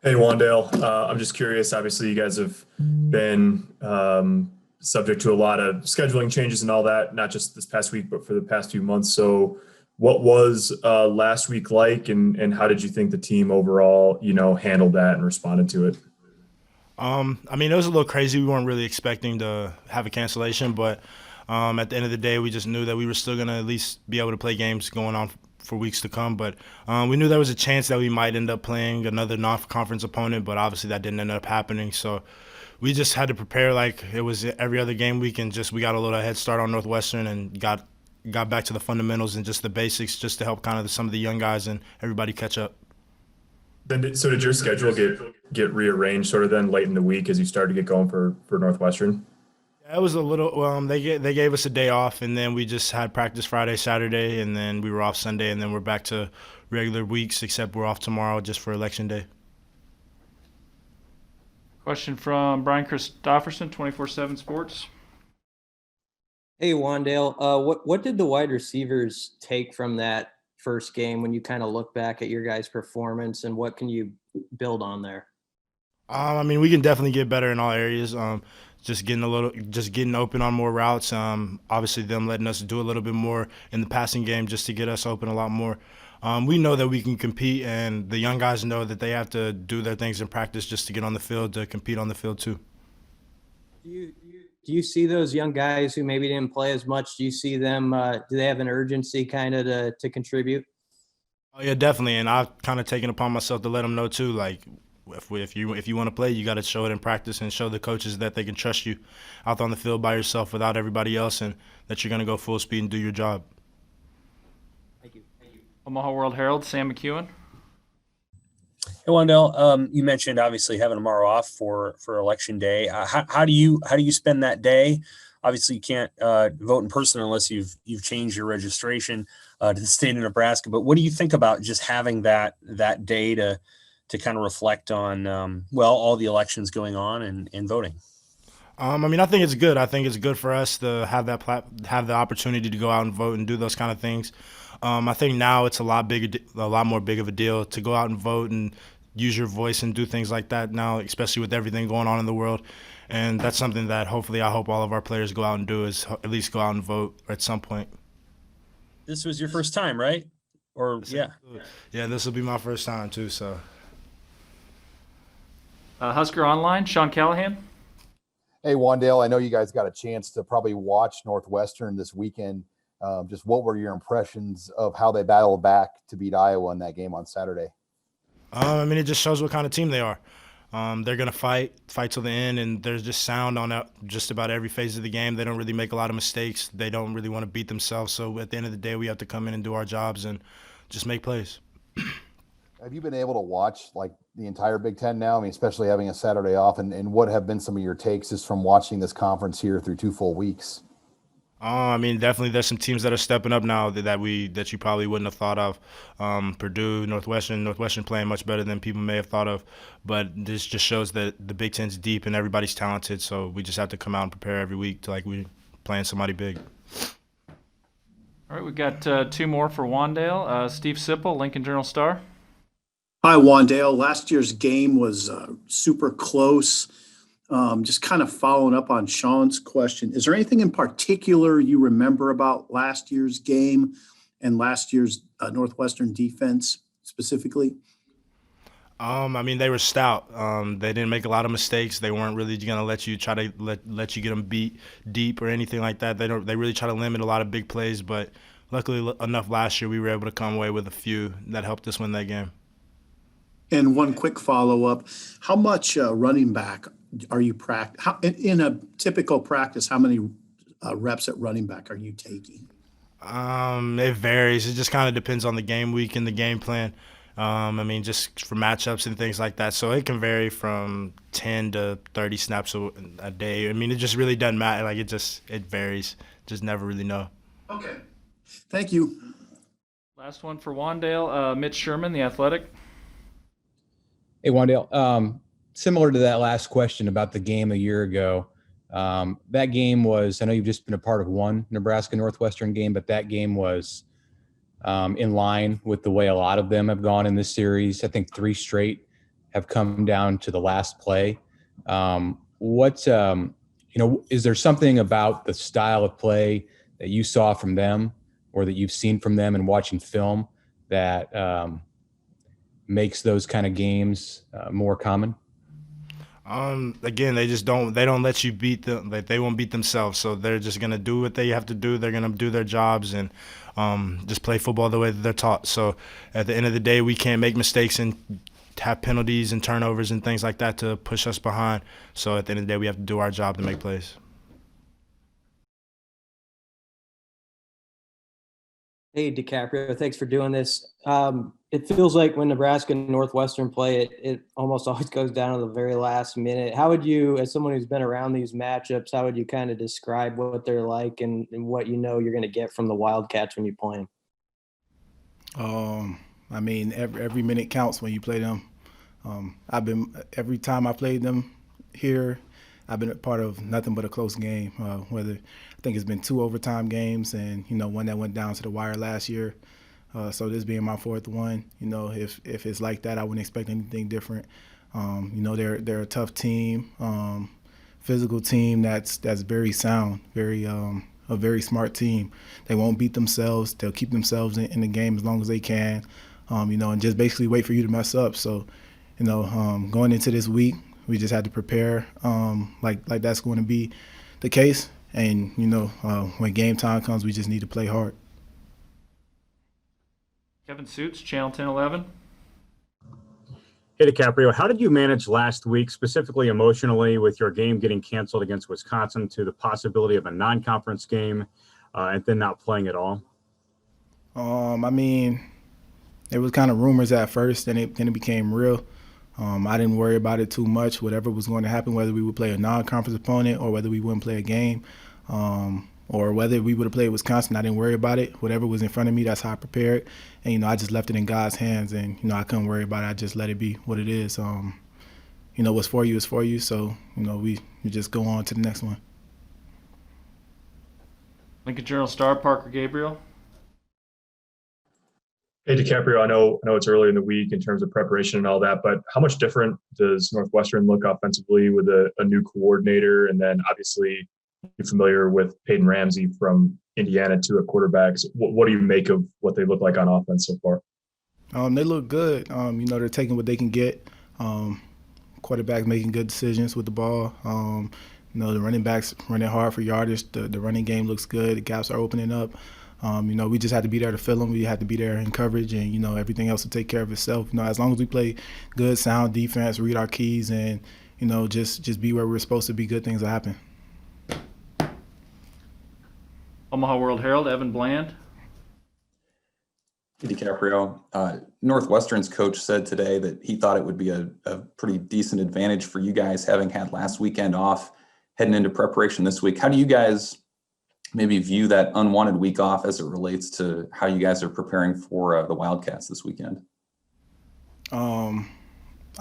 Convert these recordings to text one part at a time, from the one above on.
Hey, Wan'Dale. I'm just curious. Obviously, you guys have been subject to a lot of scheduling changes and all that, not just this past week, but for the past few months. So, what was last week like, and how did you think the team overall, handled that and responded to it? It was a little crazy. We weren't really expecting to have a cancellation, but at the end of the day, we just knew that we were still going to at least be able to play games going on for weeks to come. But we knew there was a chance that we might end up playing another non-conference opponent, but obviously that didn't end up happening. So we just had to prepare like it was every other game week, and just we got a little head start on Northwestern and got back to the fundamentals and just the basics, just to help kind of some of the young guys and everybody catch up. So did your schedule get rearranged sort of then late in the week as you started to get going for Northwestern? Yeah, it was a little. They gave us a day off, and then we just had practice Friday, Saturday, and then we were off Sunday, and then we're back to regular weeks. Except we're off tomorrow just for election day. Question from Brian Christopherson, 24/7 Sports. Hey, Wandale, what did the wide receivers take from that first game when you kind of look back at your guys' performance, and what can you build on there? We can definitely get better in all areas. Just getting open on more routes. Obviously, them letting us do a little bit more in the passing game just to get us open a lot more. We know that we can compete, and the young guys know that they have to do their things in practice just to get on the field to compete on the field too. Do you see those young guys who maybe didn't play as much? Do you see them? Do they have an urgency kind of to contribute? Oh yeah, definitely. And I've kind of taken upon myself to let them know too. Like, if you want to play, you got to show it in practice and show the coaches that they can trust you out on the field by yourself without everybody else, and that you're gonna go full speed and do your job. Thank you. Thank you. Omaha World Herald, Sam McEwen. Hey, Wendell, you mentioned obviously having tomorrow off for election day. How do you spend that day? Obviously, you can't vote in person unless you've changed your registration to the state of Nebraska. But what do you think about just having that day to kind of reflect on all the elections going on and voting? I think it's good. I think it's good for us to have have the opportunity to go out and vote and do those kind of things. I think now it's a lot more big of a deal to go out and vote and use your voice and do things like that now, especially with everything going on in the world. And that's something that hopefully I hope all of our players go out and do, is at least go out and vote at some point. This was your first time, right? Or yeah. Yeah, this will be my first time too. So Husker Online, Sean Callahan. Hey, Wandale, I know you guys got a chance to probably watch Northwestern this weekend. Just what were your impressions of how they battled back to beat Iowa in that game on Saturday? it just shows what kind of team they are. They're gonna fight till the end, and they're just sound on just about every phase of the game. They don't really make a lot of mistakes. They don't really want to beat themselves. So at the end of the day, we have to come in and do our jobs and just make plays. Have you been able to watch like the entire Big Ten now? I mean, especially having a Saturday off, and what have been some of your takes just from watching this conference here through 2 full weeks? Definitely, there's some teams that are stepping up now that you probably wouldn't have thought of. Purdue, Northwestern playing much better than people may have thought of. But this just shows that the Big Ten's deep and everybody's talented. So we just have to come out and prepare every week to like we playing somebody big. All right, we got two more for Wandale. Steve Sipple, Lincoln Journal-Star. Hi, Wandale. Last year's game was super close. Just kind of following up on Sean's question, is there anything in particular you remember about last year's game and last year's Northwestern defense specifically? They were stout. They didn't make a lot of mistakes. They weren't really gonna let you try to let you get them beat deep or anything like that. They really try to limit a lot of big plays, but luckily enough last year we were able to come away with a few that helped us win that game. And one quick follow-up, how much running back are you in a typical practice, how many reps at running back are you taking? It varies. It just kind of depends on the game week and the game plan. Just for matchups and things like that. So it can vary from 10 to 30 snaps a day. It just really doesn't matter. Like it varies. Just never really know. Okay. Thank you. Last one for Wandale, Mitch Sherman, The Athletic. Hey, Wandale, similar to that last question about the game a year ago, that game was, I know you've just been a part of one Nebraska Northwestern game, but that game was in line with the way a lot of them have gone in this series. I think 3 straight have come down to the last play. Is there something about the style of play that you saw from them or that you've seen from them in watching film that makes those kind of games more common? Again, they don't let you beat them. Like, they won't beat themselves. So they're just going to do what they have to do. They're going to do their jobs and just play football the way that they're taught. So at the end of the day, we can't make mistakes and have penalties and turnovers and things like that to push us behind. So at the end of the day, we have to do our job to make plays. Hey, Dicaprio, thanks for doing this. It feels like when Nebraska and Northwestern play, it almost always goes down to the very last minute. How would you, as someone who's been around these matchups, how would you kind of describe what they're like and what you know you're going to get from the Wildcats when you play them? I mean, every minute counts when you play them. Every time I played them here, I've been a part of nothing but a close game. Whether I think it's been 2 overtime games and one that went down to the wire last year. So this being my 4th one, if it's like that, I wouldn't expect anything different. They're a tough team, physical team that's very sound, a very smart team. They won't beat themselves. They'll keep themselves in the game as long as they can, and just basically wait for you to mess up. So, going into this week, we just had to prepare like that's going to be the case. And, when game time comes, we just need to play hard. Kevin Suits, Channel 1011. Hey, Dicaprio, how did you manage last week, specifically emotionally, with your game getting canceled against Wisconsin to the possibility of a non-conference game and then not playing at all? I mean, it was kind of rumors at first, and it became real. I didn't worry about it too much. Whatever was going to happen, whether we would play a non-conference opponent or whether we wouldn't play a game, or whether we would have played Wisconsin, I didn't worry about it. Whatever was in front of me, that's how I prepared. And, I just left it in God's hands, and, I couldn't worry about it. I just let it be what it is. What's for you is for you. So, we just go on to the next one. Lincoln Journal-Star, Parker Gabriel. Hey, Dicaprio, I know it's early in the week in terms of preparation and all that, but how much different does Northwestern look offensively with a new coordinator? And then obviously you're familiar with Peyton Ramsey from Indiana too at quarterbacks. What do you make of what they look like on offense so far? They look good. They're taking what they can get. Quarterbacks making good decisions with the ball. The running backs running hard for yardage. The running game looks good. The gaps are opening up. We just had to be there to fill them. We had to be there in coverage, and everything else will take care of itself. As long as we play good, sound defense, read our keys, and just be where we're supposed to be, good things will happen. Omaha World Herald, Evan Bland. Hey, Dicaprio. Northwestern's coach said today that he thought it would be a pretty decent advantage for you guys having had last weekend off, heading into preparation this week. How do you guys maybe view that unwanted week off as it relates to how you guys are preparing for the Wildcats this weekend? I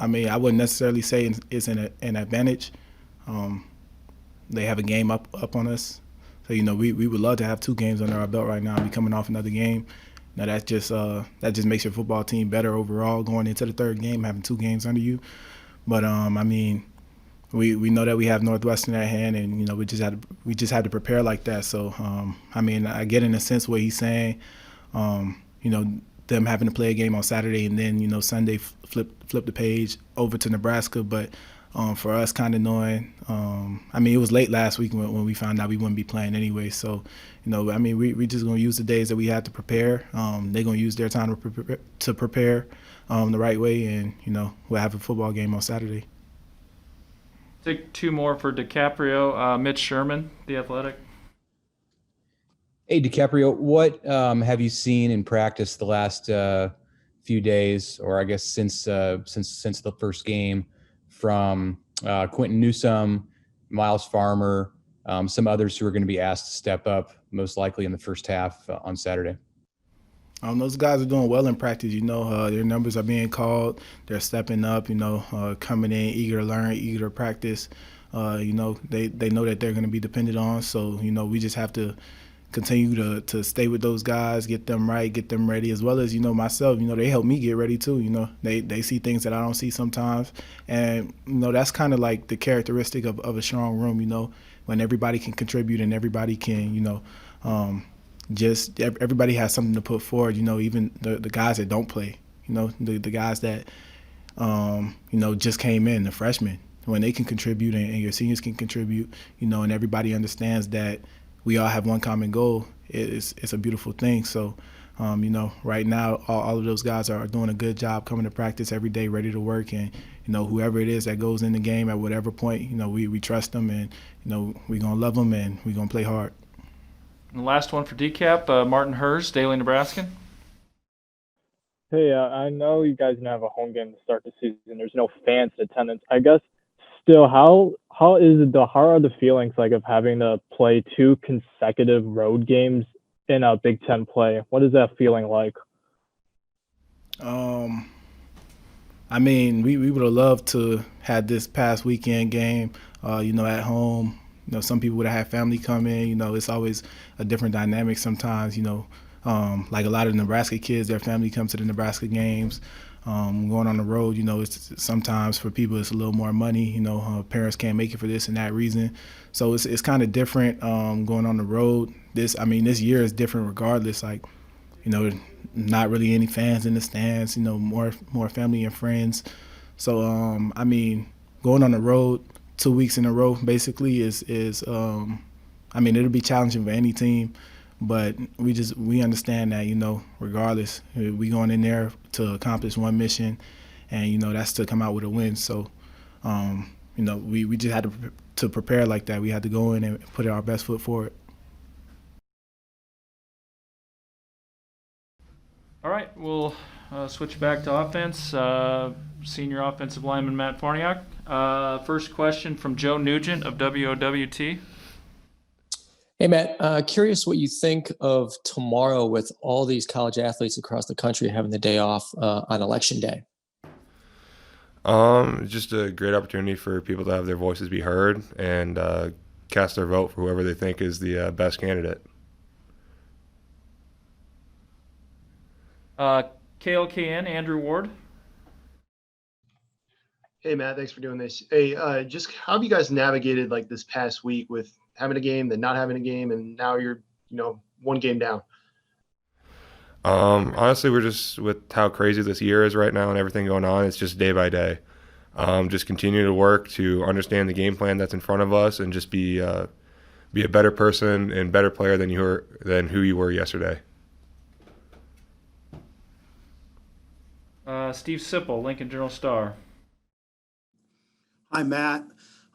mean, I wouldn't necessarily say it's an advantage. They have a game up on us. So, we would love to have 2 games under our belt right now. We're coming off another game. Now, that just makes your football team better overall going into the 3rd game, having 2 games under you. But, I mean, we know that we have Northwestern at hand, and we just had to prepare like that. So I mean, I get in a sense what he's saying. Them having to play a game on Saturday and then Sunday flip the page over to Nebraska. But for us, kind of knowing, I mean, it was late last week when we found out we wouldn't be playing anyway. So I mean, we just gonna use the days that we had to prepare. They're gonna use their time to prepare the right way, and we'll have a football game on Saturday. Take 2 more for Dicaprio. Mitch Sherman, The Athletic. Hey, Dicaprio, what have you seen in practice the last few days, or I guess since the first game, from Quentin Newsome, Miles Farmer, some others who are going to be asked to step up, most likely in the first half on Saturday? Those guys are doing well in practice. Their numbers are being called. They're stepping up. Coming in eager to learn, eager to practice. They know that they're going to be depended on. So we just have to continue to stay with those guys, get them right, get them ready, as well as, myself, they help me get ready too. They see things that I don't see sometimes. And, that's kind of like the characteristic of a strong room, when everybody can contribute and everybody can, just everybody has something to put forward, even the guys that don't play, the guys that, just came in, the freshmen, when they can contribute and your seniors can contribute, and everybody understands that we all have one common goal. It's a beautiful thing. So, right now, all of those guys are doing a good job coming to practice every day, ready to work. And, whoever it is that goes in the game at whatever point, we trust them and, we're going to love them and we're going to play hard. And the last one for Decap, Martin Hers, Daily Nebraskan. Hey, I know you guys didn't have a home game to start the season. There's no fans in attendance. I guess still, how are the feelings like of having to play 2 consecutive road games in a Big Ten play? What is that feeling like? We would have loved to had this past weekend game, at home. Some people would have had family come in. It's always a different dynamic sometimes, like a lot of Nebraska kids, their family comes to the Nebraska games. Going on the road, it's sometimes for people it's a little more money. Parents can't make it for this and that reason, so it's kind of different going on the road. This year is different regardless. Like, not really any fans in the stands. More family and friends. So going on the road 2 weeks in a row basically is it'll be challenging for any team. But we understand that, regardless, we going in there to accomplish one mission, and, that's to come out with a win. So, we just had to prepare like that. We had to go in and put our best foot forward. All right, we'll switch back to offense. Senior offensive lineman Matt Farniok. First question from Joe Nugent of WOWT. Hey, Matt, curious what you think of tomorrow with all these college athletes across the country having the day off on Election Day. Just a great opportunity for people to have their voices be heard and cast their vote for whoever they think is the best candidate. KLKN, Andrew Ward. Hey, Matt, thanks for doing this. Hey, just how have you guys navigated like this past week with having a game, then not having a game, and now you're, one game down? Honestly, we're just, with how crazy this year is right now and everything going on, it's just day by day. Just continue to work to understand the game plan that's in front of us and just be a better person and better player than who you were yesterday. Steve Sipple, Lincoln Journal-Star. Hi, Matt.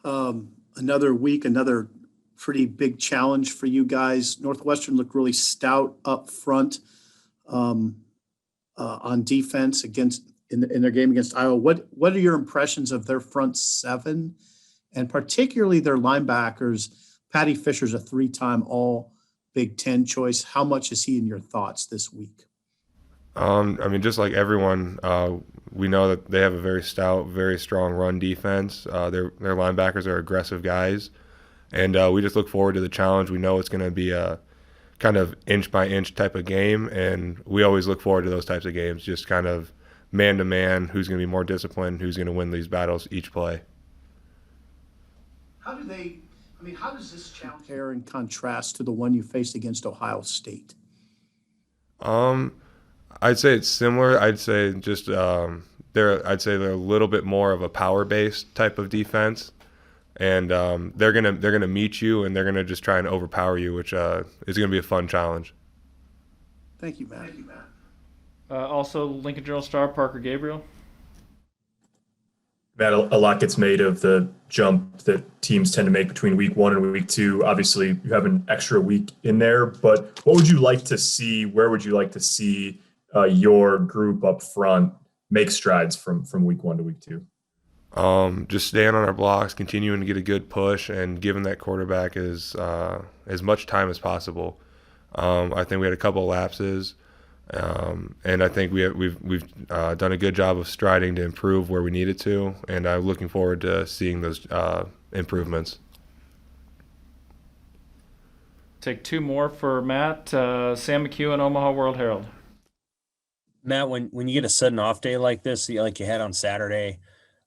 Another week, another pretty big challenge for you guys. Northwestern looked really stout up front on defense in their game against Iowa. What are your impressions of their front seven, and particularly their linebackers? Patty Fisher's a 3-time All Big Ten choice. How much is he in your thoughts this week? Just like everyone, we know that they have a very stout, very strong run defense. Their linebackers are aggressive guys. And we just look forward to the challenge. We know it's going to be a kind of inch-by-inch type of game, and we always look forward to those types of games, just kind of man-to-man, who's going to be more disciplined, who's going to win these battles each play. How does this challenge compare in contrast to the one you faced against Ohio State? I'd say it's similar. I'd say just they're a little bit more of a power-based type of defense. And they're gonna meet you, and they're gonna just try and overpower you, which is gonna be a fun challenge. Thank you, Matt. Also, Lincoln Journal-Star, Parker Gabriel. Matt, a lot gets made of the jump that teams tend to make between week 1 and week 2. Obviously, you have an extra week in there, but what would you like to see? Where would you like to see your group up front make strides from week 1 to week 2? Just staying on our blocks, continuing to get a good push, and giving that quarterback as much time as possible. I think we had a couple of lapses, and I think we've done a good job of striding to improve where we needed to, and I'm looking forward to seeing those improvements. Take two more for Matt. Sam McHugh, Omaha World Herald. Matt, when you get a sudden off day like this, like you had on Saturday,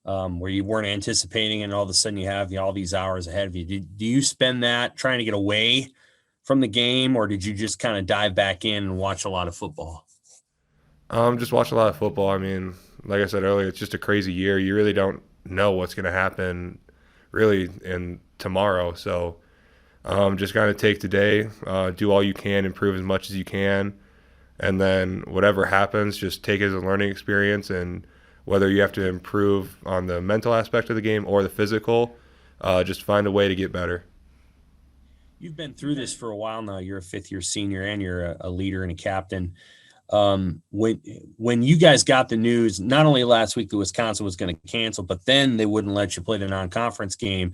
where you weren't anticipating, and all of a sudden you have all these hours ahead of you, do you spend that trying to get away from the game, or did you just kind of dive back in and watch a lot of football? Just watch a lot of football. I mean, like I said earlier, it's just a crazy year. You really don't know what's going to happen really in tomorrow. So just kind of take today, do all you can, improve as much as you can, and then whatever happens, just take it as a learning experience. And whether you have to improve on the mental aspect of the game or the physical, just find a way to get better. You've been through this for a while now. You're a fifth-year senior, and you're a leader and a captain. When you guys got the news, not only last week that Wisconsin was going to cancel, but then they wouldn't let you play the non-conference game,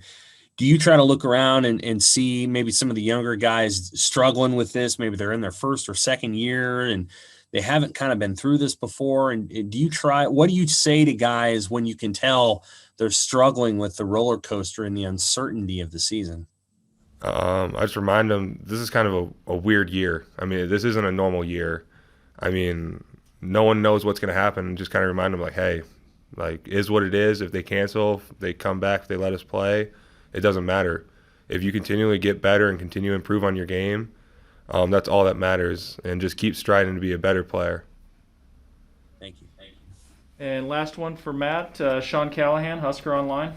do you try to look around and see maybe some of the younger guys struggling with this? Maybe they're in their first or second year and they haven't kind of been through this before. And what do you say to guys when you can tell they're struggling with the roller coaster and the uncertainty of the season? I just remind them this is kind of a weird year. I mean, this isn't a normal year. I mean, no one knows what's going to happen. Just kind of remind them, like, hey, like, is what it is. If they cancel, if they come back, if they let us play, it doesn't matter. If you continually get better and continue to improve on your game, that's all that matters. And just keep striving to be a better player. Thank you. And last one for Matt, Sean Callahan, Husker Online.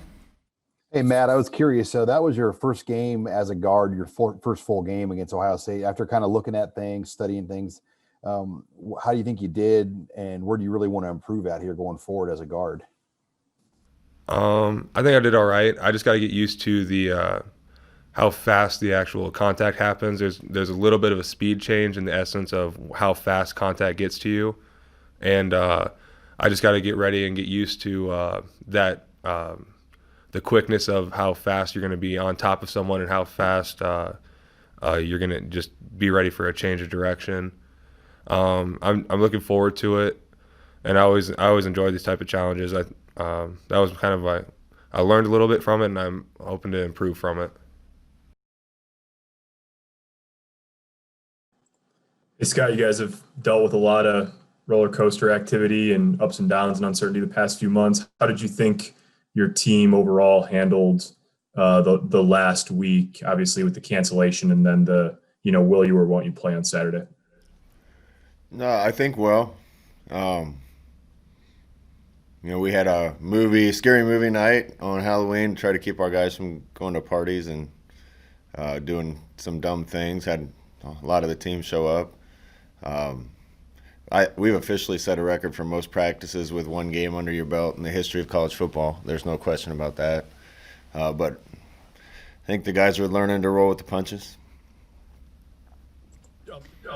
Hey, Matt, I was curious. So that was your first game as a guard, your first full game against Ohio State. After kind of looking at things, studying things, how do you think you did, and where do you really want to improve at here going forward as a guard? I think I did all right. I just got to get used to the how fast the actual contact happens. There's a little bit of a speed change in the essence of how fast contact gets to you, and I just got to get ready and get used to that. The quickness of how fast you're going to be on top of someone and how fast you're going to just be ready for a change of direction. I'm looking forward to it, and I always enjoy these type of challenges. That was kind of I learned a little bit from it, and I'm hoping to improve from it. Hey, Scott, you guys have dealt with a lot of roller coaster activity and ups and downs and uncertainty the past few months. How did you think your team overall handled the last week, obviously with the cancellation and then the, will you or won't you play on Saturday? No, I think well. We had a scary movie night on Halloween to try to keep our guys from going to parties and doing some dumb things. Had a lot of the team show up. We've officially set a record for most practices with one game under your belt in the history of college football. There's no question about that. But I think the guys are learning to roll with the punches.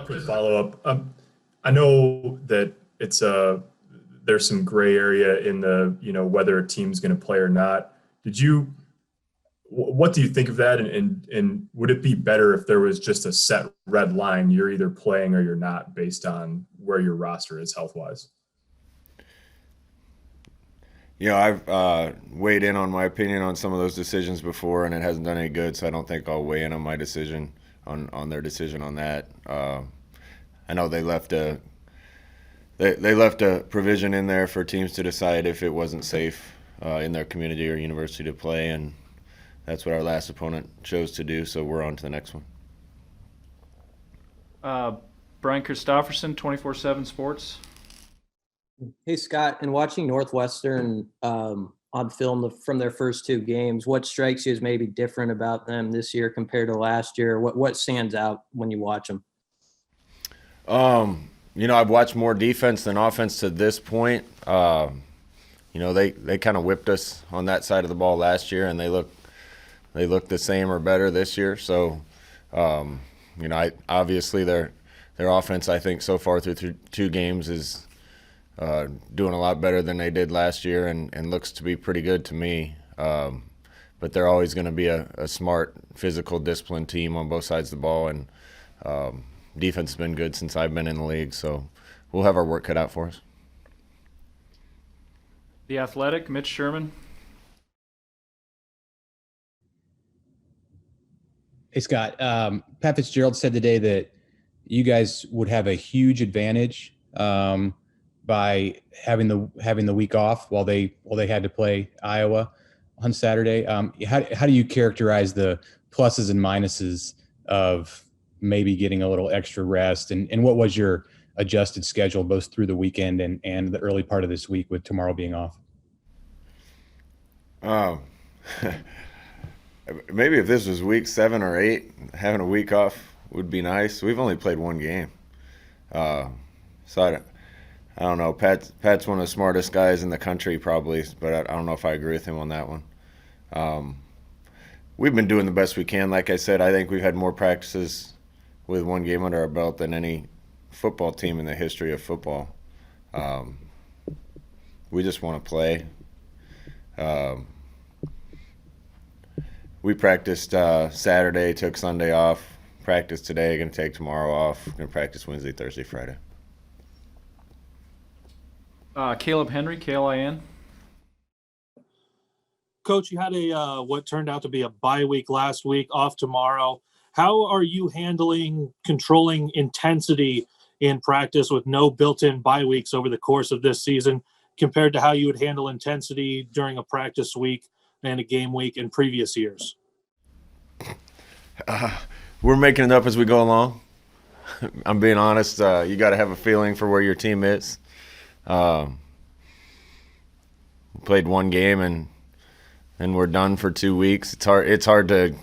Quick follow-up. I know that there's some gray area in the, whether a team's going to play or not. What do you think of that? And would it be better if there was just a set red line, you're either playing or you're not, based on where your roster is health-wise? I've weighed in on my opinion on some of those decisions before, and it hasn't done any good, so I don't think I'll weigh in on my decision, on their decision on that. I know they left a provision in there for teams to decide if it wasn't safe in their community or university to play, and that's what our last opponent chose to do, so we're on to the next one. Brian Christopherson, 24/7 Sports. Hey, Scott, in watching Northwestern on film from their first two games, what strikes you as maybe different about them this year compared to last year? What stands out when you watch them? I've watched more defense than offense to this point. They kind of whipped us on that side of the ball last year, and they look the same or better this year. So, obviously their offense, I think, so far through two games is doing a lot better than they did last year, and looks to be pretty good to me. But they're always going to be a smart, physical, disciplined team on both sides of the ball, and defense has been good since I've been in the league. So we'll have our work cut out for us. The Athletic, Mitch Sherman. Hey, Scott. Pat Fitzgerald said today that you guys would have a huge advantage by having the week off while they had to play Iowa on Saturday. How do you characterize the pluses and minuses of maybe getting a little extra rest, and what was your adjusted schedule both through the weekend and the early part of this week with tomorrow being off? Maybe if this was week 7 or 8, having a week off would be nice. We've only played one game. So I don't know. Pat's one of the smartest guys in the country probably, but I don't know if I agree with him on that one. We've been doing the best we can. Like I said, I think we've had more practices with one game under our belt than any football team in the history of football. We just want to play. We practiced Saturday, took Sunday off, practiced today, going to take tomorrow off, going to practice Wednesday, Thursday, Friday. Caleb Henry, KLIN. Coach, you had a what turned out to be a bye week last week, off tomorrow. How are you handling controlling intensity in practice with no built-in bye weeks over the course of this season compared to how you would handle intensity during a practice week and a game week in previous years? We're making it up as we go along. I'm being honest. You got to have a feeling for where your team is. Played one game and we're done for 2 weeks. It's hard to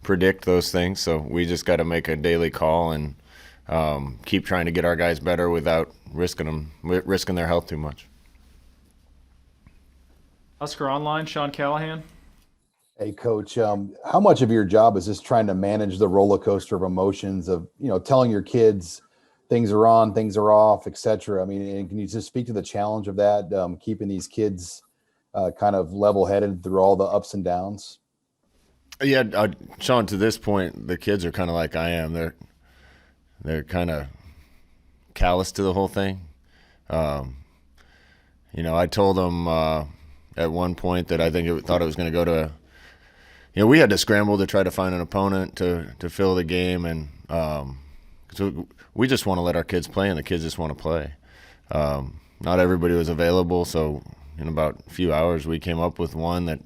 predict those things, so we just got to make a daily call and keep trying to get our guys better without risking their health too much. Husker Online, Sean Callahan. Hey, Coach, how much of your job is just trying to manage the roller coaster of emotions of, telling your kids things are on, things are off, et cetera? I mean, and can you just speak to the challenge of that, keeping these kids kind of level-headed through all the ups and downs? Yeah, Sean, to this point, the kids are kind of like I am. They're kind of callous to the whole thing. I told them at one point that I thought it was going to go to we had to scramble to try to find an opponent to fill the game, and so we just want to let our kids play, and the kids just want to play. Not everybody was available, so in about a few hours we came up with one that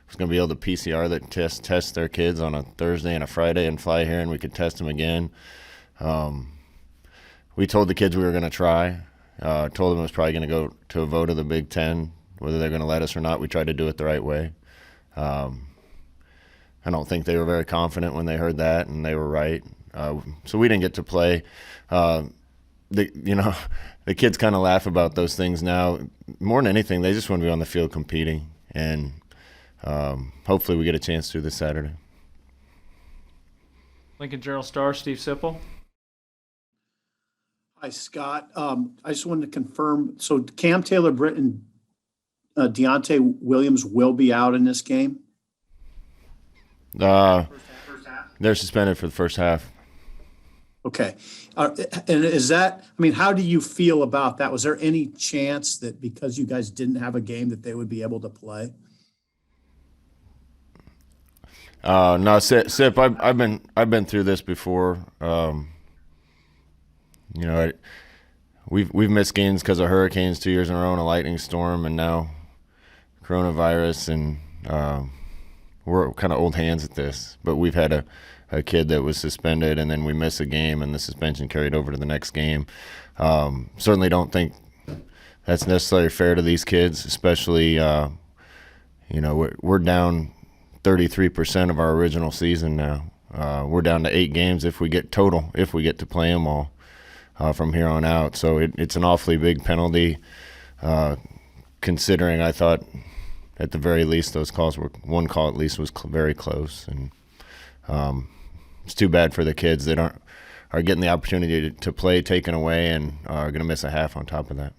was going to be able to PCR that test their kids on a Thursday and a Friday and fly here, and we could test them again. We told the kids we were going to try. Told them it was probably going to go to a vote of the Big Ten, whether they're going to let us or not. We tried to do it the right way. I don't think they were very confident when they heard that, and they were right. So we didn't get to play. The kids kind of laugh about those things now. More than anything, they just want to be on the field competing, and hopefully we get a chance to this Saturday. Lincoln Journal-Star, Steve Sipple. Hi, Scott. I just wanted to confirm. So Cam Taylor-Britt and Deontay Williams will be out in this game? They're suspended for the first half. Okay. And is that, how do you feel about that? Was there any chance that because you guys didn't have a game that they would be able to play? No, Sip, I've been through this before. We've missed games because of hurricanes 2 years in a row and a lightning storm, and now coronavirus, and we're kind of old hands at this. But we've had a kid that was suspended, and then we miss a game, and the suspension carried over to the next game. Certainly don't think that's necessarily fair to these kids, especially we're down 33% of our original season now. We're down to 8 games if we get to play them all from here on out. So it's an awfully big penalty, considering I thought at the very least those calls were, one call at least was very close. And it's too bad for the kids that are getting the opportunity to play taken away and are going to miss a half on top of that.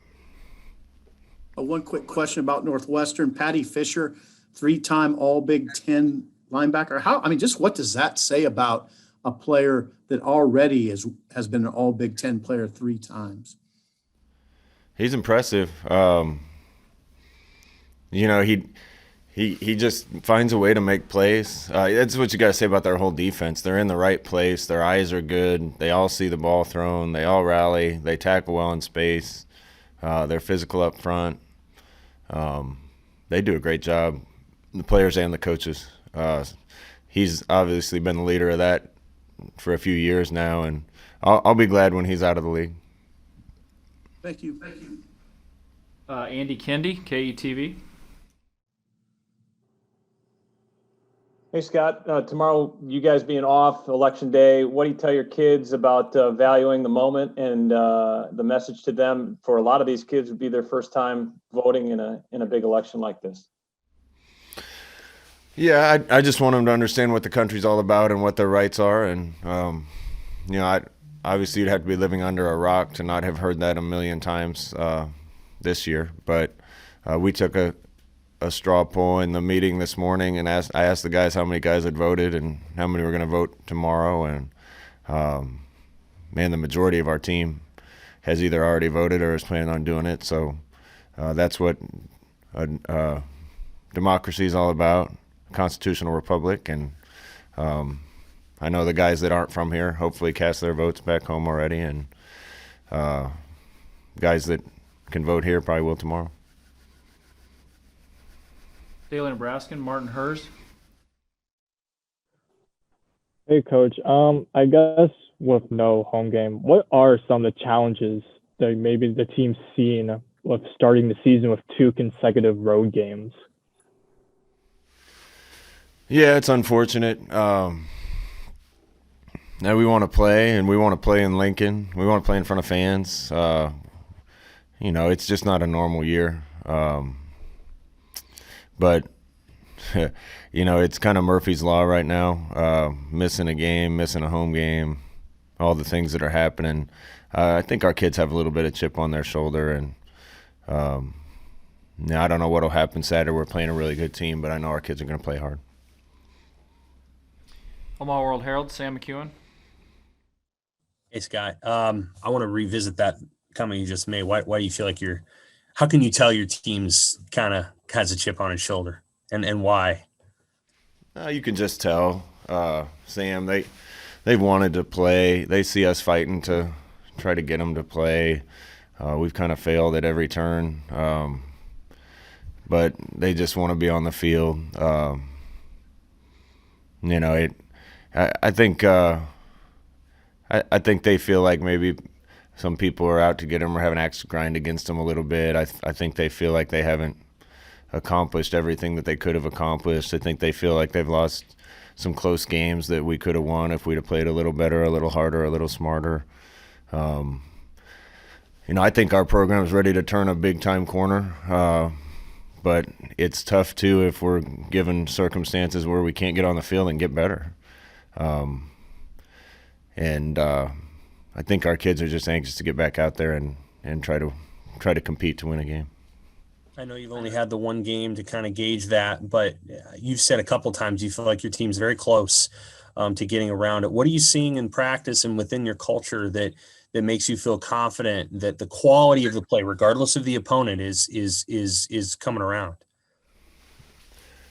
One quick question about Northwestern. Patty Fisher, 3-time All Big Ten linebacker. Just what does that say about a player that already has been an All Big Ten player 3 times? He's impressive. He he just finds a way to make plays. That's what you got to say about their whole defense. They're in the right place. Their eyes are good. They all see the ball thrown. They all rally. They tackle well in space. They're physical up front. They do a great job, the players and the coaches. He's obviously been the leader of that for a few years now, and I'll be glad when he's out of the league. Thank you. Andy Kendi, KETV. Hey, Scott. Tomorrow, you guys being off, Election Day, what do you tell your kids about valuing the moment and the message to them? For a lot of these kids, would be their first time voting in a big election like this. Yeah, I just want them to understand what the country's all about and what their rights are. And, obviously you'd have to be living under a rock to not have heard that a million times this year. But we took a straw poll in the meeting this morning, and I asked the guys how many guys had voted and how many were going to vote tomorrow. And, the majority of our team has either already voted or is planning on doing it. So that's what democracy is all about. Constitutional republic, and I know the guys that aren't from here hopefully cast their votes back home already, and guys that can vote here probably will tomorrow. Daily Nebraskan, Martin Hers. Hey, Coach. I guess with no home game, what are some of the challenges that maybe the team's seen with starting the season with 2 consecutive road games? Yeah, it's unfortunate. Now we want to play, and we want to play in Lincoln. We want to play in front of fans. It's just not a normal year. But, it's kind of Murphy's Law right now. Missing a game, missing a home game, all the things that are happening. I think our kids have a little bit of chip on their shoulder, and I don't know what will happen Saturday. We're playing a really good team, but I know our kids are going to play hard. Omaha World Herald, Sam McEwen. Hey, Scott. I want to revisit that comment you just made. Why do you feel like how can you tell your team's kind of has a chip on his shoulder, and why? You can just tell, Sam. They wanted to play. They see us fighting to try to get them to play. We've kind of failed at every turn, but they just want to be on the field. I think they feel like maybe some people are out to get them or have an axe to grind against them a little bit. I think they feel like they haven't accomplished everything that they could have accomplished. I think they feel like they've lost some close games that we could have won if we'd have played a little better, a little harder, a little smarter. I think our program is ready to turn a big-time corner, but it's tough, too, if we're given circumstances where we can't get on the field and get better. I think our kids are just anxious to get back out there and try to compete to win a game. I know you've only had the one game to kind of gauge that, but you've said a couple times you feel like your team's very close to getting around it. What are you seeing in practice and within your culture that makes you feel confident that the quality of the play, regardless of the opponent, is coming around?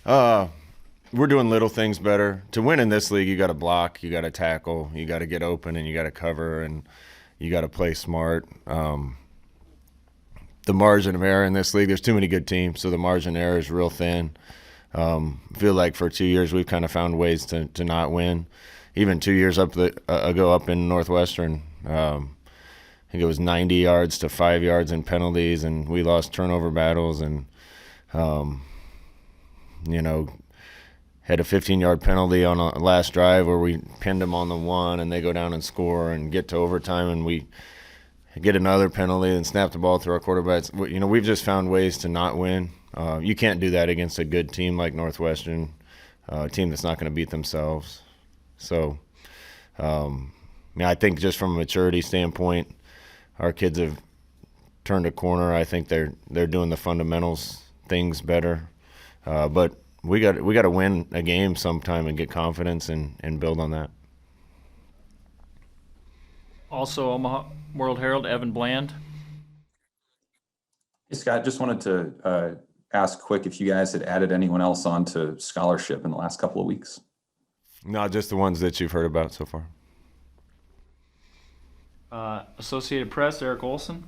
We're doing little things better. To win in this league, you got to block, you got to tackle, you got to get open, and you got to cover, and you got to play smart. The margin of error in this league, there's too many good teams, so the margin of error is real thin. I feel like for 2 years we've kind of found ways to not win. Even 2 years ago up in Northwestern, I think it was 90 yards to 5 yards in penalties, and we lost turnover battles, and had a 15-yard penalty on a last drive where we pinned them on the 1, and they go down and score and get to overtime, and we get another penalty and snap the ball through our quarterbacks. We've just found ways to not win. You can't do that against a good team like Northwestern, a team that's not going to beat themselves. So, I think just from a maturity standpoint, our kids have turned a corner. I think they're doing the fundamentals things better, but we got to win a game sometime and get confidence and build on that. Also, Omaha World Herald, Evan Bland. Hey, Scott, just wanted to ask quick if you guys had added anyone else onto scholarship in the last couple of weeks. No, just the ones that you've heard about so far. Associated Press, Eric Olson.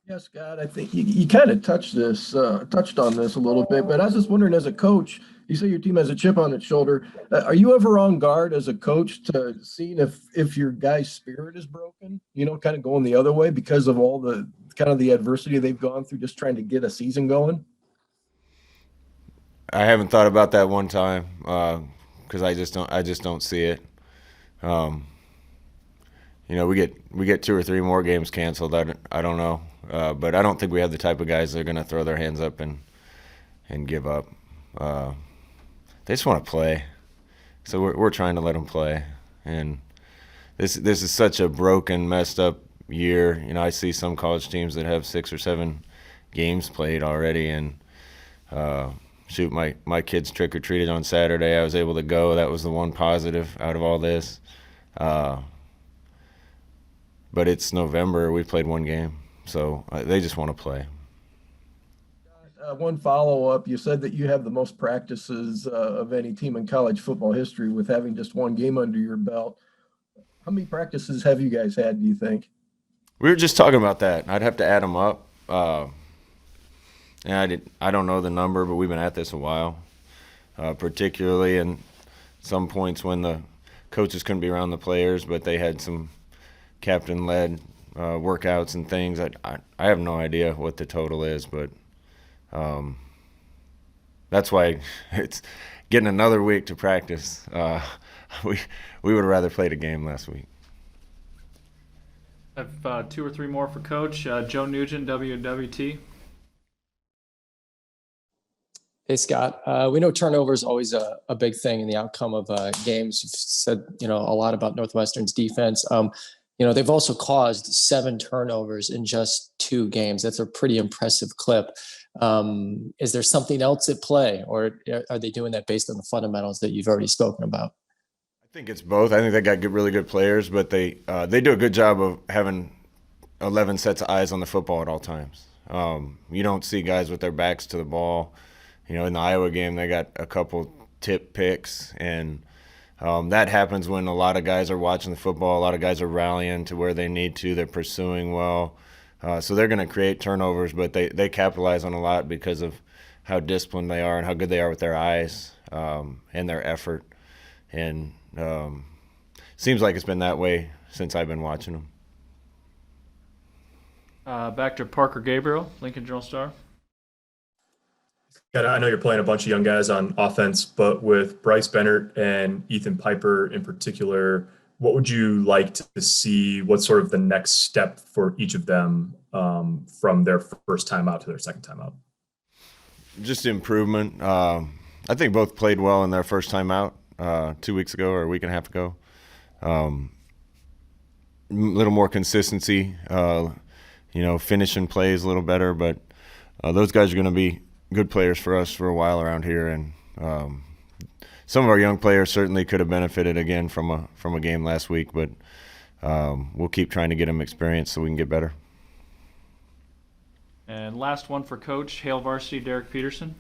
Yes, Scott, I think you kind of touched on this a little bit, but I was just wondering, as a coach, you say your team has a chip on its shoulder. Are you ever on guard as a coach to seeing if your guy's spirit is broken, kind of going the other way because of all the kind of the adversity they've gone through just trying to get a season going? I haven't thought about that one time because I just don't see it. We get 2 or 3 more games canceled. I don't know, but I don't think we have the type of guys that are going to throw their hands up and give up. They just want to play, so we're trying to let them play. And this is such a broken, messed up year. I see some college teams that have 6 or 7 games played already, and shoot, my kids trick or treated on Saturday. I was able to go. That was the one positive out of all this. But it's November. We played 1 game, so they just want to play. One follow-up, you said that you have the most practices of any team in college football history with having just 1 game under your belt. How many practices have you guys had, do you think? We were just talking about that. I'd have to add them up. And I don't know the number, but we've been at this a while, particularly in some points when the coaches couldn't be around the players, but they had some captain-led workouts and things. I have no idea what the total is, but that's why it's getting another week to practice. We would have rather played a game last week. I have 2 or 3 more for Coach. Joe Nugent, WWT. Hey, Scott. We know turnover is always a big thing in the outcome of games. You've said, a lot about Northwestern's defense. They've also caused 7 turnovers in just 2 games. That's a pretty impressive clip. Is there something else at play, or are they doing that based on the fundamentals that you've already spoken about? I think it's both. I think they got really good players, but they do a good job of having 11 sets of eyes on the football at all times. You don't see guys with their backs to the ball. In the Iowa game, they got a couple tip picks, and that happens when a lot of guys are watching the football. A lot of guys are rallying to where they need to. They're pursuing well. So they're going to create turnovers, but they capitalize on a lot because of how disciplined they are and how good they are with their eyes and their effort. And seems like it's been that way since I've been watching them. Back to Parker Gabriel, Lincoln Journal-Star. I know you're playing a bunch of young guys on offense, but with Bryce Bennett and Ethan Piper in particular, what would you like to see? What's sort of the next step for each of them from their first time out to their second time out? Just improvement. I think both played well in their first time out 2 weeks ago or a week and a half ago. A little more consistency, finishing plays a little better, but those guys are going to be good players for us for a while around here, and some of our young players certainly could have benefited again from a game last week, but we'll keep trying to get them experience so we can get better. And last one for Coach, Hale Varsity, Derek Peterson.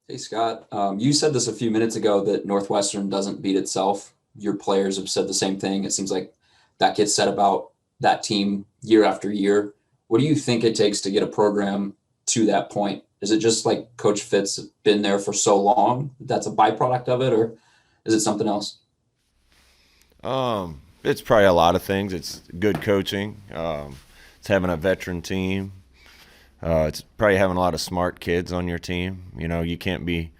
Hey, Scott. You said this a few minutes ago that Northwestern doesn't beat itself. Your players have said the same thing. It seems like that gets said about that team year after year. What do you think it takes to get a program to that point? Is it just like Coach Fitz has been there for so long that's a byproduct of it, or is it something else? It's probably a lot of things. It's good coaching. It's having a veteran team. It's probably having a lot of smart kids on your team. You can't be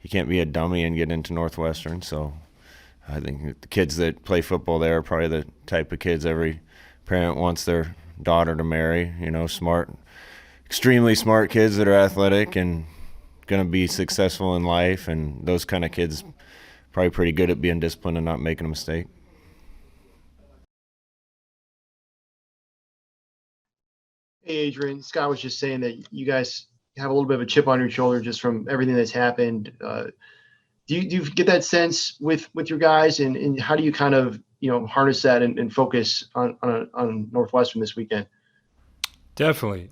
a dummy and get into Northwestern. So I think the kids that play football there are probably the type of kids every parent wants their daughter to marry. Smart, extremely smart kids that are athletic and going to be successful in life. And those kind of kids probably pretty good at being disciplined and not making a mistake. Hey, Adrian, Scott was just saying that you guys have a little bit of a chip on your shoulder just from everything that's happened. Do you get that sense with your guys, and how do you kind of harness that and focus on Northwestern this weekend? Definitely.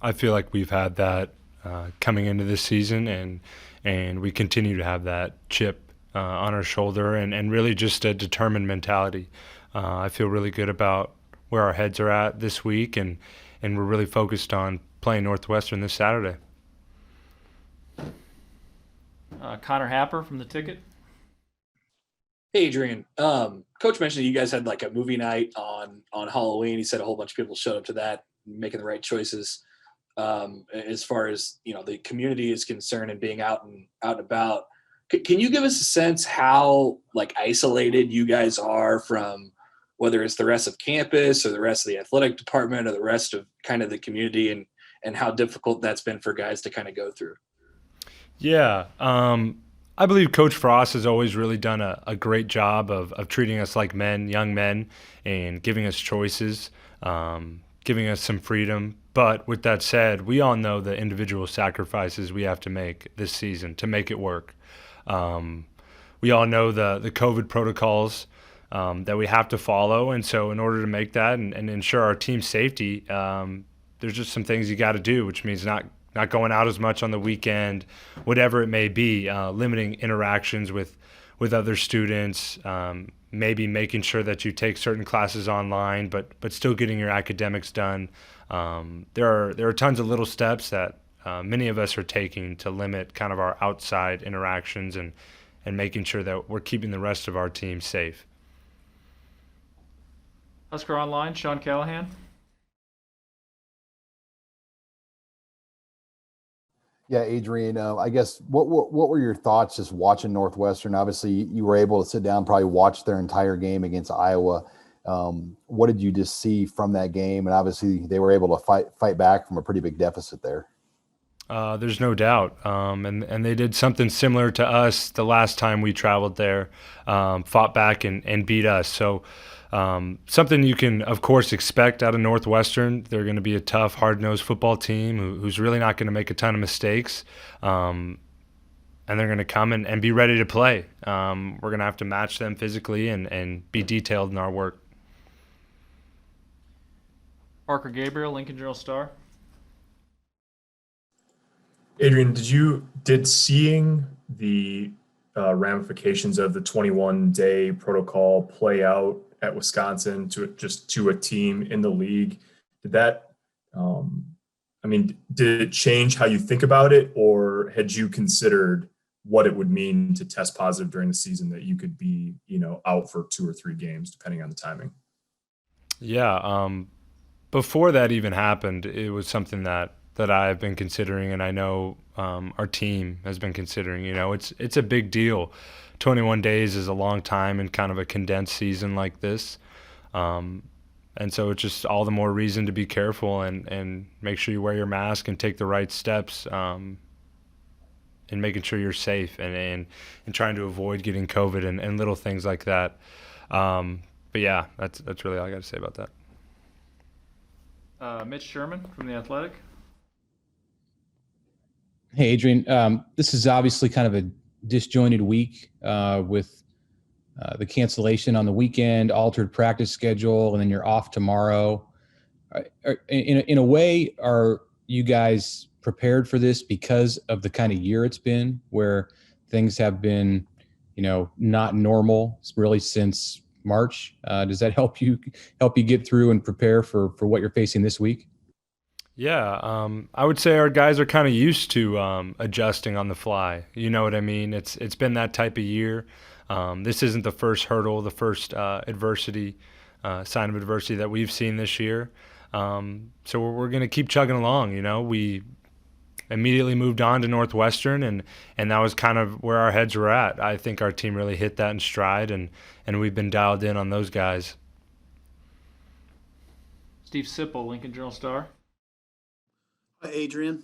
I feel like we've had that coming into this season, and we continue to have that chip on our shoulder, and really just a determined mentality. I feel really good about where our heads are at this week, and we're really focused on playing Northwestern this Saturday. Connor Happer from The Ticket. Hey, Adrian. Coach mentioned that you guys had like a movie night on Halloween. He said a whole bunch of people showed up to that, making the right choices. As far as the community is concerned and being out and about, can you give us a sense how like isolated you guys are from whether it's the rest of campus or the rest of the athletic department or the rest of kind of the community, and how difficult that's been for guys to kind of go through? Yeah. I believe Coach Frost has always really done a great job of treating us like men, young men, and giving us choices, giving us some freedom. But with that said, we all know the individual sacrifices we have to make this season to make it work. We all know the COVID protocols that we have to follow. And so in order to make that and ensure our team's safety, there's just some things you got to do, which means not going out as much on the weekend, whatever it may be, limiting interactions with other students, maybe making sure that you take certain classes online, but still getting your academics done. There are tons of little steps that many of us are taking to limit kind of our outside interactions and making sure that we're keeping the rest of our team safe. Husker Online, Sean Callahan. Yeah, Adrian, I guess what were your thoughts just watching Northwestern? Obviously, you were able to sit down, probably watch their entire game against Iowa. What did you just see from that game? And obviously, they were able to fight back from a pretty big deficit there. There's no doubt. And they did something similar to us the last time we traveled there, fought back and beat us. So something you can, of course, expect out of Northwestern. They're going to be a tough, hard-nosed football team who's really not going to make a ton of mistakes. And they're going to come and be ready to play. We're going to have to match them physically and be detailed in our work. Parker Gabriel, Lincoln Journal-Star. Adrian, did seeing the ramifications of the 21-day protocol play out at Wisconsin to a team in the league, did that did it change how you think about it, or had you considered what it would mean to test positive during the season, that you could be out for 2 or 3 games depending on the timing? Yeah, before that even happened, it was something that I've been considering, and I know our team has been considering. It's a big deal. 21 days is a long time in kind of a condensed season like this. And so it's just all the more reason to be careful and make sure you wear your mask and take the right steps in making sure you're safe and trying to avoid getting COVID and little things like that. But yeah, that's really all I got to say about that. Mitch Sherman from The Athletic. Hey, Adrian. This is obviously kind of a disjointed week with the cancellation on the weekend, altered practice schedule, and then you're off tomorrow. In a way, are you guys prepared for this because of the kind of year it's been, where things have been, not normal really since March? Does that help you get through and prepare for what you're facing this week? Yeah, I would say our guys are kind of used to adjusting on the fly. You know what I mean? It's been that type of year. This isn't the first hurdle, the first adversity, sign of adversity that we've seen this year. So we're going to keep chugging along. We immediately moved on to Northwestern, and that was kind of where our heads were at. I think our team really hit that in stride, and we've been dialed in on those guys. Steve Sipple, Lincoln Journal-Star. Hi, Adrian.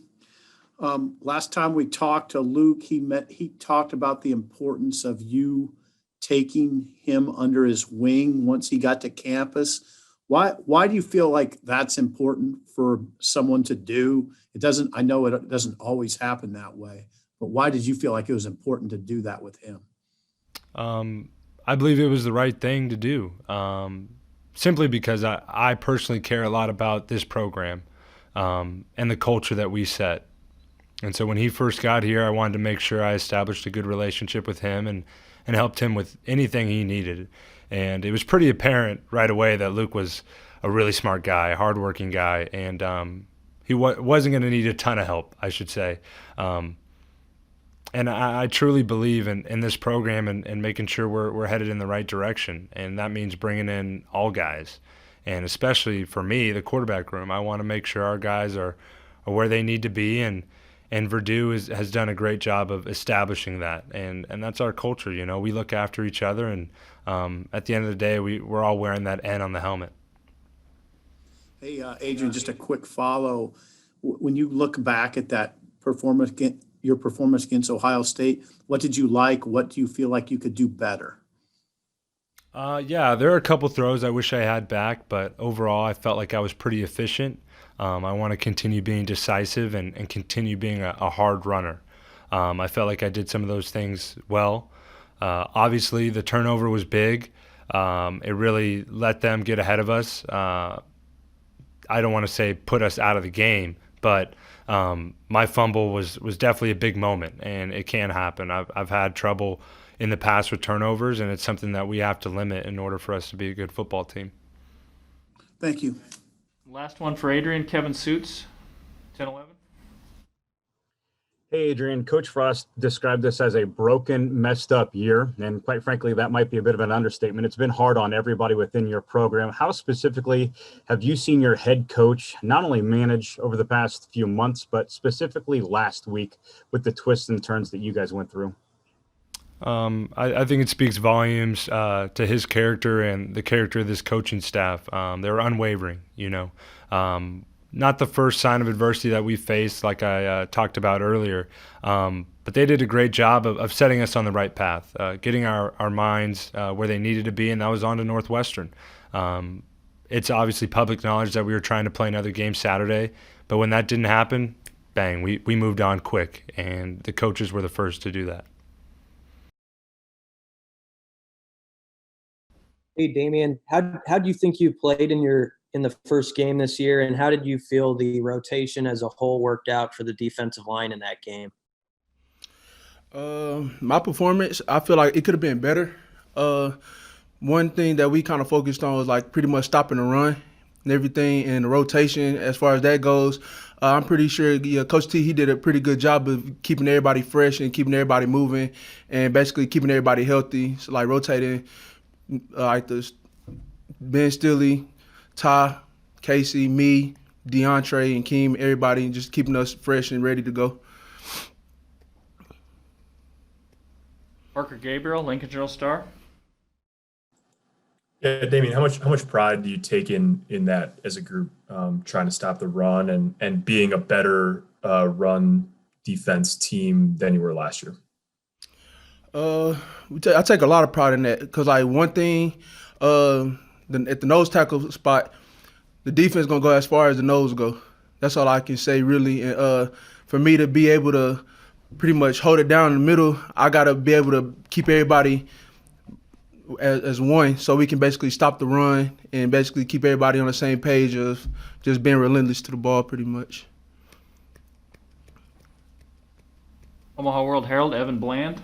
Last time we talked to Luke, he talked about the importance of you taking him under his wing once he got to campus. Why do you feel like that's important for someone to do? I know it doesn't always happen that way, but why did you feel like it was important to do that with him? I believe it was the right thing to do, simply because I personally care a lot about this program. and the culture that we set. And so when he first got here, I wanted to make sure I established a good relationship with him and helped him with anything he needed. And it was pretty apparent right away that Luke was a really smart guy, a hardworking guy, and he wasn't going to need a ton of help, I should say. And I truly believe in this program and making sure we're headed in the right direction. And that means bringing in all guys. And especially for me, the quarterback room, I want to make sure our guys are where they need to be. And Verdue has done a great job of establishing that. And that's our culture. You know, we look after each other. And at the end of the day, we're all wearing that N on the helmet. Hey, Adrian, just a quick follow. When you look back at that performance, your performance against Ohio State, what did you like? What do you feel like you could do better? Yeah, there are a couple throws I wish I had back, but overall I felt like I was pretty efficient. I want to continue being decisive and continue being a hard runner. I felt like I did some of those things well. Obviously, the turnover was big. It really let them get ahead of us. I don't want to say put us out of the game, but my fumble was definitely a big moment, and it can happen. I've had trouble in the past with turnovers, and it's something that we have to limit in order for us to be a good football team. Thank you. Last one for Adrian, Kevin Suits, 10-11. Hey, Adrian, Coach Frost described this as a broken, messed up year. And quite frankly, that might be a bit of an understatement. It's been hard on everybody within your program. How specifically have you seen your head coach not only manage over the past few months, but specifically last week with the twists and turns that you guys went through? I think it speaks volumes to his character and the character of this coaching staff. They're unwavering, you know. Not the first sign of adversity that we faced, like I talked about earlier, but they did a great job of setting us on the right path, getting our minds where they needed to be, and that was on to Northwestern. It's obviously public knowledge that we were trying to play another game Saturday, but when that didn't happen, bang, we moved on quick, and the coaches were the first to do that. Hey, Damion, how do you think you played in the first game this year, and how did you feel the rotation as a whole worked out for the defensive line in that game? My performance, I feel like it could have been better. One thing that we kind of focused on was like pretty much stopping the run and everything, and the rotation as far as that goes. I'm pretty sure Coach T, he did a pretty good job of keeping everybody fresh and keeping everybody moving and basically keeping everybody healthy. So like rotating like this Ben Stilley, Ty, Casey, me, DeAndre, and Keem, everybody just keeping us fresh and ready to go. Parker Gabriel, Lincoln Journal-Star. Yeah, Damion, how much pride do you take in that as a group, trying to stop the run and being a better run defense team than you were last year? I take a lot of pride in that because, like, one thing, at the nose tackle spot, the defense gonna go as far as the nose go. That's all I can say, really. And for me to be able to pretty much hold it down in the middle, I gotta be able to keep everybody as one, so we can basically stop the run and basically keep everybody on the same page of just being relentless to the ball, pretty much. Omaha World Herald, Evan Bland.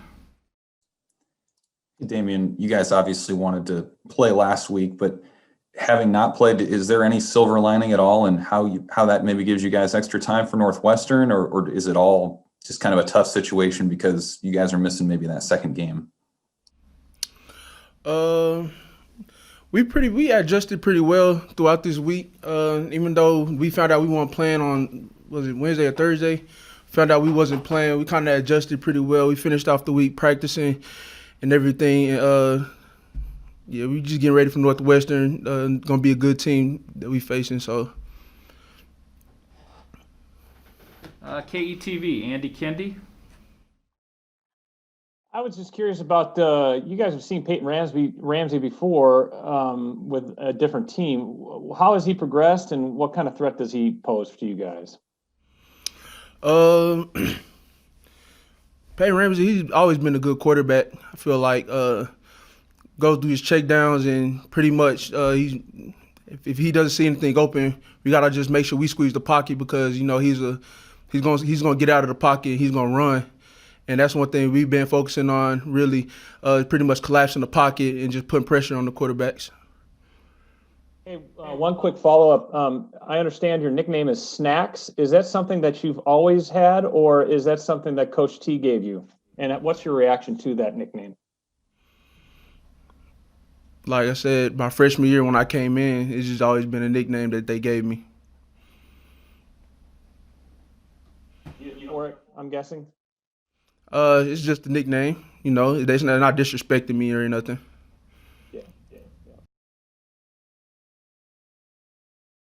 Damion, you guys obviously wanted to play last week, but having not played, is there any silver lining at all, and how that maybe gives you guys extra time for Northwestern, or is it all just kind of a tough situation because you guys are missing maybe that second game? We adjusted pretty well throughout this week. Even though we found out we weren't playing on, was it Wednesday or Thursday? Found out we wasn't playing. We kind of adjusted pretty well. We finished off the week practicing and everything. Yeah, we just getting ready for Northwestern. Gonna be a good team that we facing. So. KETV, Andy Kendi. I was just curious about you guys have seen Peyton Ramsey before with a different team. How has he progressed, and what kind of threat does he pose to you guys? Peyton Ramsey, he's always been a good quarterback. I feel like goes through his checkdowns and pretty much he's if he doesn't see anything open, we gotta just make sure we squeeze the pocket because he's gonna get out of the pocket and he's gonna run. And that's one thing we've been focusing on, really, pretty much collapsing the pocket and just putting pressure on the quarterbacks. Hey, one quick follow-up. I understand your nickname is Snacks. Is that something that you've always had, or is that something that Coach T gave you? And what's your reaction to that nickname? Like I said, my freshman year when I came in, it's just always been a nickname that they gave me. You for it, I'm guessing? It's just a nickname. They're not disrespecting me or nothing.